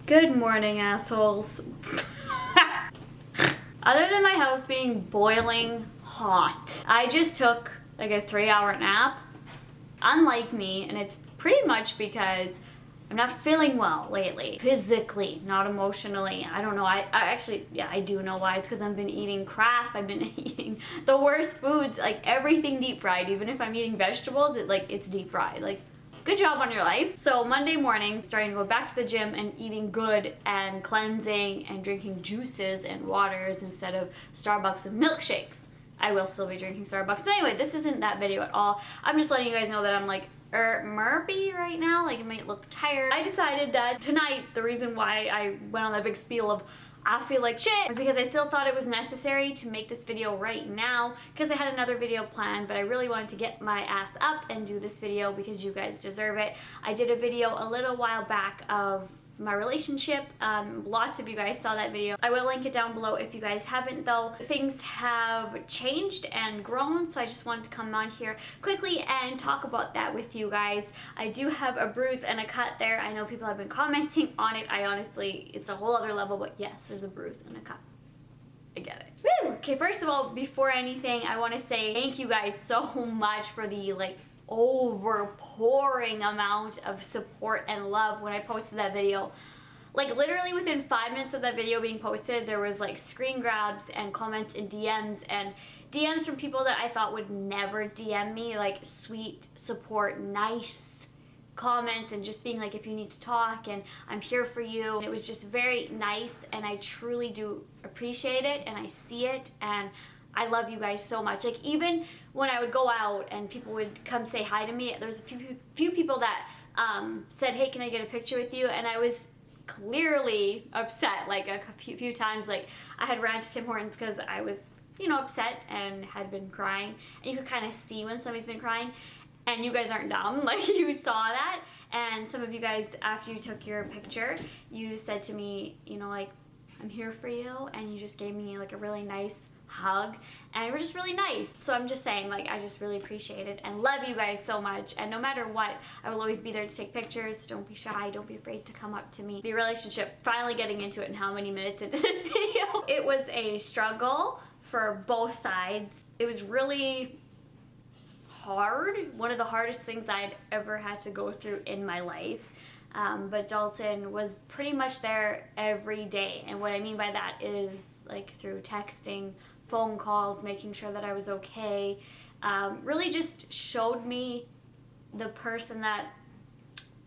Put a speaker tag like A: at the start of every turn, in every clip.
A: Good morning, assholes. Other than my house being boiling hot, I just took like a 3-hour nap. Unlike me, and it's pretty much because I'm not feeling well lately. Physically, not emotionally. I don't know. I actually, yeah, I do know why. It's because I've been eating crap. I've been eating the worst foods, like everything deep fried. Even if I'm eating vegetables, it's deep fried. Like, good job on your life. So Monday morning, starting to go back to the gym and eating good and cleansing and drinking juices and waters instead of Starbucks and milkshakes. I will still be drinking Starbucks. But anyway, this isn't that video at all. I'm just letting you guys know that I'm like murpy right now. Like, it might look tired. I decided that tonight, the reason why I went on that big spiel of I feel like shit is because I still thought it was necessary to make this video right now because I had another video planned, but I really wanted to get my ass up and do this video because you guys deserve it. I did a video a little while back of my relationship. Lots of you guys saw that video. I will link it down below if you guys haven't though. Things have changed and grown, so I just wanted to come on here quickly and talk about that with you guys. I do have a bruise and a cut there. I know people have been commenting on it. I honestly, it's a whole other level, but yes, there's a bruise and a cut. I get it. Woo! Okay, first of all, before anything, I want to say thank you guys so much for the overpouring amount of support and love when I posted that video. Like, literally within 5 minutes of that video being posted, there was like screen grabs and comments and DMs from people that I thought would never DM me, like sweet support, nice comments, and just being like, if you need to talk and I'm here for you. And it was just very nice, and I truly do appreciate it, and I see it, and I love you guys so much. Like, even when I would go out and people would come say hi to me, there was a few people that said, hey, can I get a picture with you? And I was clearly upset, like a few times. Like, I had ran to Tim Hortons because I was, upset and had been crying. And you could kind of see when somebody's been crying. And you guys aren't dumb, like, you saw that. And some of you guys, after you took your picture, you said to me, like, I'm here for you. And you just gave me like a really nice hug, and it was just really nice. So I'm just saying, like, I just really appreciate it and love you guys so much. And no matter what, I will always be there to take pictures. Don't be shy, don't be afraid to come up to me. The relationship, finally getting into it, and how many minutes into this video. It was a struggle for both sides. It was really hard, one of the hardest things I'd ever had to go through in my life. But Dalton was pretty much there every day. And what I mean by that is, like, through texting, phone calls, making sure that I was okay, really just showed me the person that,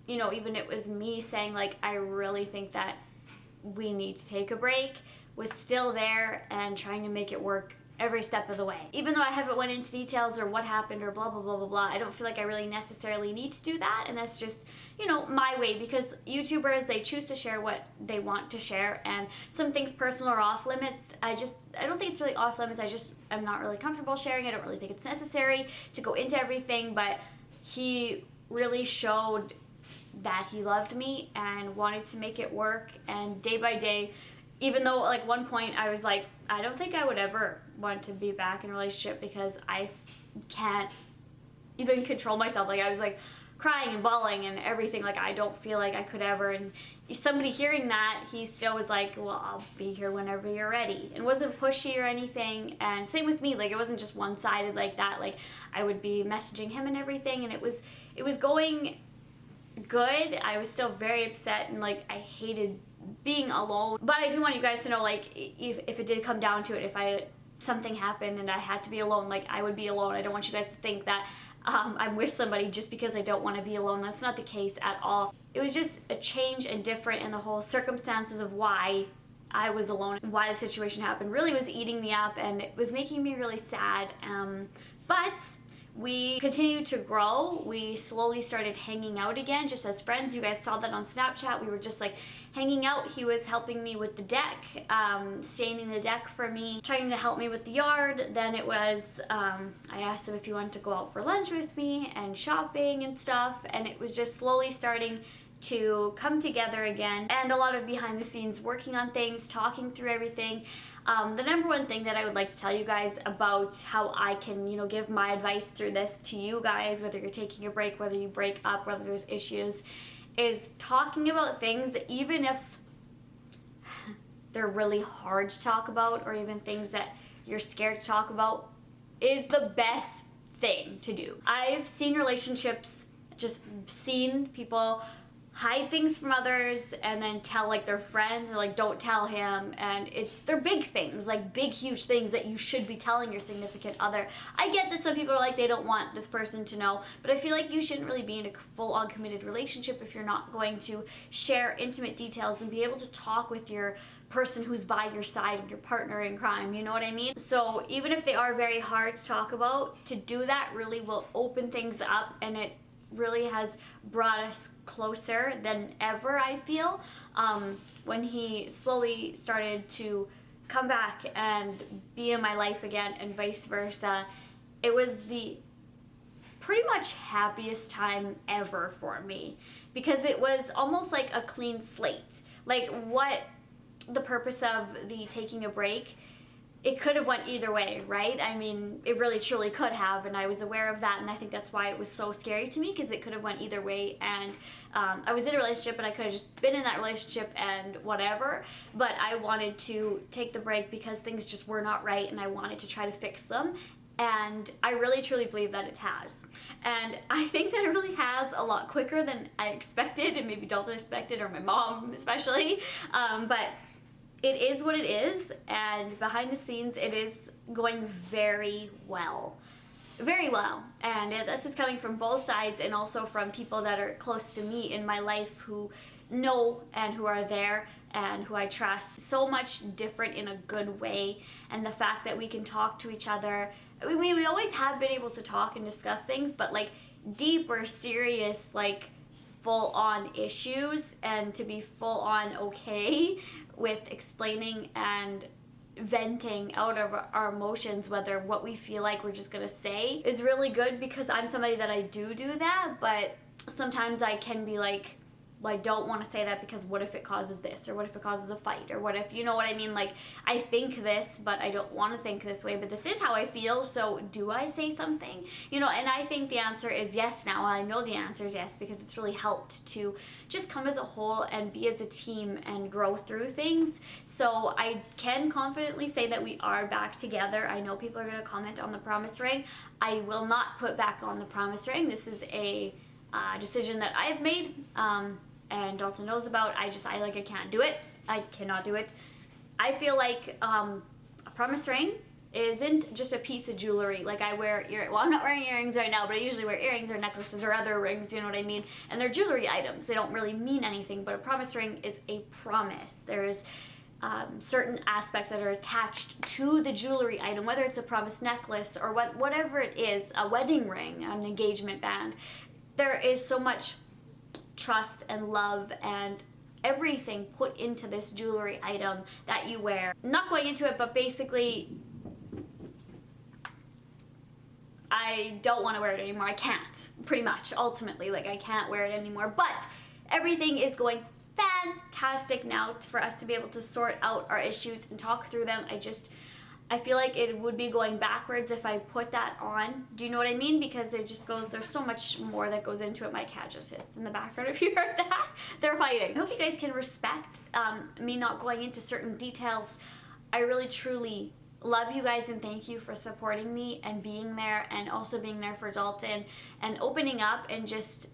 A: even it was me saying, like, I really think that we need to take a break, was still there and trying to make it work every step of the way. Even though I haven't went into details or what happened or blah, blah, blah, blah, blah, I don't feel like I really necessarily need to do that. And that's just, my way, because YouTubers, they choose to share what they want to share, and some things personal or off limits, I don't think it's really off limits. I'm not really comfortable sharing. I don't really think it's necessary to go into everything, but he really showed that he loved me and wanted to make it work. And day by day, even though, like, one point I was like, I don't think I would ever want to be back in a relationship because I can't even control myself. Like, I was like crying and bawling and everything. Like, I don't feel like I could ever. And somebody hearing that, he still was like, well, I'll be here whenever you're ready. And wasn't pushy or anything. And same with me. Like, it wasn't just one-sided like that. Like, I would be messaging him and everything, and it was going good. I was still very upset, and like, I hated being alone. But I do want you guys to know, like, if it did come down to it, if something happened and I had to be alone, like, I would be alone. I don't want you guys to think that I'm with somebody just because I don't want to be alone. That's not the case at all. It was just a change and different in the whole circumstances of why I was alone, why the situation happened. Really was eating me up, and it was making me really sad. But we continued to grow. We slowly started hanging out again, just as friends. You guys saw that on Snapchat. We were just like hanging out. He was helping me with the deck, staining the deck for me, trying to help me with the yard. Then it was, I asked him if he wanted to go out for lunch with me and shopping and stuff. And it was just slowly starting to come together again, and a lot of behind the scenes working on things, talking through everything. The number one thing that I would like to tell you guys about how I can, give my advice through this to you guys, whether you're taking a break, whether you break up, whether there's issues, is talking about things, even if they're really hard to talk about, or even things that you're scared to talk about, is the best thing to do. I've seen relationships, just seen people hide things from others and then tell like their friends, or like, don't tell him, and they're big things, like big huge things that you should be telling your significant other. I get that some people are like, they don't want this person to know, but I feel like you shouldn't really be in a full-on committed relationship if you're not going to share intimate details and be able to talk with your person who's by your side and your partner in crime, you know what I mean? So even if they are very hard to talk about, to do that really will open things up, and it really has brought us closer than ever, I feel. When he slowly started to come back and be in my life again, and vice versa, it was the pretty much happiest time ever for me, because it was almost like a clean slate. Like, what the purpose of the taking a break, it could have went either way, right? I mean, it really truly could have, and I was aware of that, and I think that's why it was so scary to me, because it could have went either way, and I was in a relationship and I could have just been in that relationship and whatever, but I wanted to take the break because things just were not right, and I wanted to try to fix them. And I really truly believe that it has. And I think that it really has a lot quicker than I expected, and maybe Dalton expected, or my mom especially, but it is what it is, and behind the scenes it is going very well. Very well. And this is coming from both sides, and also from people that are close to me in my life who know and who are there and who I trust. So much different in a good way, and the fact that we can talk to each other. We always have been able to talk and discuss things, but like deep or serious, like full-on issues, and to be full-on okay with explaining and venting out of our emotions, whether what we feel like we're just gonna say, is really good, because I'm somebody that I do that, but sometimes I can be like, well, I don't want to say that because what if it causes this, or what if it causes a fight, or what if, you know what I mean? Like, I think this, but I don't want to think this way, but this is how I feel, so do I say something? You know, and I think the answer is yes now. I know the answer is yes, because it's really helped to just come as a whole and be as a team and grow through things. So I can confidently say that we are back together. I know people are going to comment on the promise ring. I will not put back on the promise ring. This is a decision that I've made, and Dalton knows about. I can't do it. I cannot do it. I feel like a promise ring isn't just a piece of jewelry. Like, I wear well, I'm not wearing earrings right now, but I usually wear earrings or necklaces or other rings, you know what I mean? And they're jewelry items. They don't really mean anything, but a promise ring is a promise. There's certain aspects that are attached to the jewelry item, whether it's a promise necklace or whatever it is, a wedding ring, an engagement band. There is so much trust and love and everything put into this jewelry item that you wear. I'm not going into it, but basically, I don't want to wear it anymore. I can't, pretty much, ultimately. Like, I can't wear it anymore, but everything is going fantastic now for us to be able to sort out our issues and talk through them. I feel like it would be going backwards if I put that on. Do you know what I mean? Because it just goes, there's so much more that goes into it. My cat just hissed in the background, if you heard that. They're fighting. I hope you guys can respect me not going into certain details. I really, truly love you guys, and thank you for supporting me and being there, and also being there for Dalton, and opening up, and just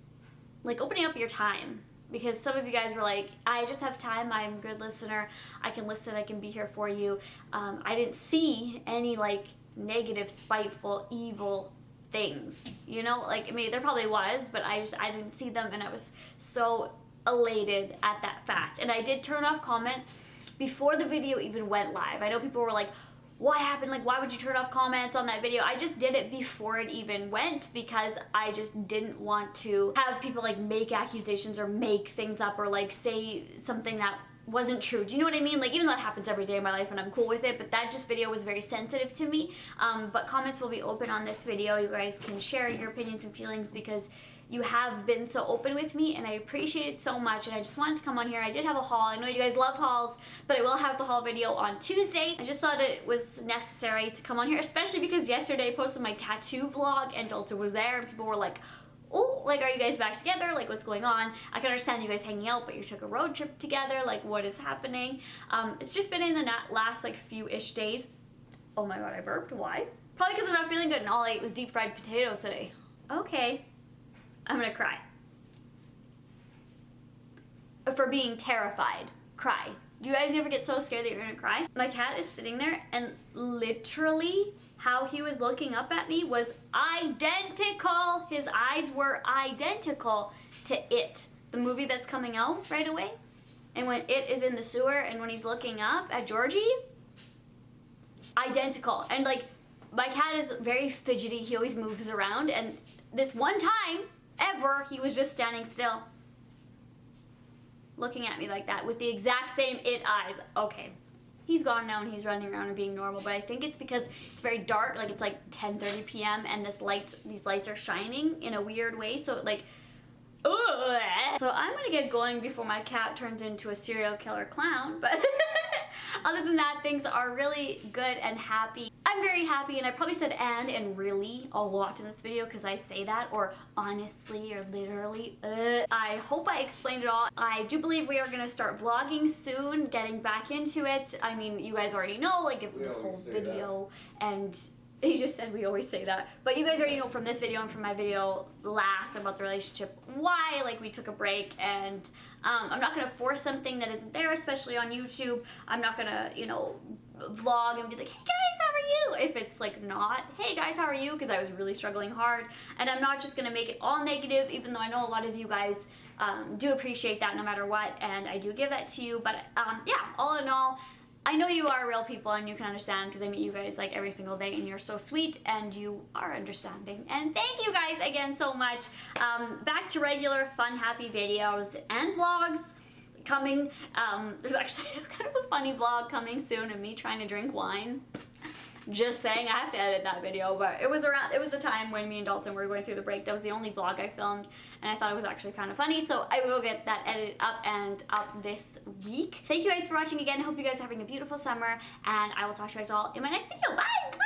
A: like opening up your time. Because some of you guys were like, I just have time, I'm a good listener, I can listen, I can be here for you. I didn't see any like negative, spiteful, evil things, you know? Like, I mean, there probably was, but I didn't see them, and I was so elated at that fact. And I did turn off comments before the video even went live. I know people were like, what happened? Like, why would you turn off comments on that video? I just did it before it even went, because I just didn't want to have people like make accusations or make things up or like say something that wasn't true. Do you know what I mean? Like, even though that happens every day in my life and I'm cool with it, but that just video was very sensitive to me. But comments will be open on this video. You guys can share your opinions and feelings, because you have been so open with me, and I appreciate it so much. And I just wanted to come on here. I did have a haul. I know you guys love hauls, but I will have the haul video on Tuesday. I just thought it was necessary to come on here, especially because yesterday I posted my tattoo vlog and Dalton was there, and people were like, oh, like, are you guys back together? Like, what's going on? I can understand you guys hanging out, but you took a road trip together. Like, what is happening? It's just been in the last, like, few-ish days. Oh my god, I burped. Why? Probably because I'm not feeling good and all I ate was deep fried potatoes today. Okay. I'm gonna cry. For being terrified. Cry. Do you guys ever get so scared that you're gonna cry? My cat is sitting there and literally how he was looking up at me was identical. His eyes were identical to It, the movie that's coming out right away. And when It is in the sewer and when he's looking up at Georgie, identical. And like, my cat is very fidgety. He always moves around. And this one time ever, he was just standing still, looking at me like that with the exact same It eyes. Okay, he's gone now and he's running around and being normal, but I think it's because it's very dark, like it's like 10:30 p.m. and these lights are shining in a weird way, so like, ugh. So I'm gonna get going before my cat turns into a serial killer clown, but other than that, things are really good and happy. I'm very happy, and I probably said and really a lot in this video because I say that, or honestly, or literally. I hope I explained it all. I do believe we are gonna start vlogging soon, getting back into it. I mean, you guys already know, like, if this whole video, and he just said we always say that, but you guys already know from this video and from my video last about the relationship why, like, we took a break, and I'm not gonna force something that isn't there, especially on YouTube. I'm not gonna, you know, vlog and be like, hey guys, how are you? If it's like not, hey guys, how are you? Because I was really struggling hard, and I'm not just gonna make it all negative, even though I know a lot of you guys do appreciate that no matter what, and I do give that to you. But yeah, all in all, I know you are real people and you can understand because I meet you guys like every single day and you're so sweet and you are understanding. And thank you guys again so much. Back to regular fun happy videos and vlogs coming. There's actually kind of a funny vlog coming soon of me trying to drink wine. Just saying, I have to edit that video, but it was the time when me and Dalton were going through the break. That was the only vlog I filmed, and I thought it was actually kind of funny, so I will get that edited up and up this week. Thank you guys for watching again. Hope you guys are having a beautiful summer, and I will talk to you guys all in my next video. Bye!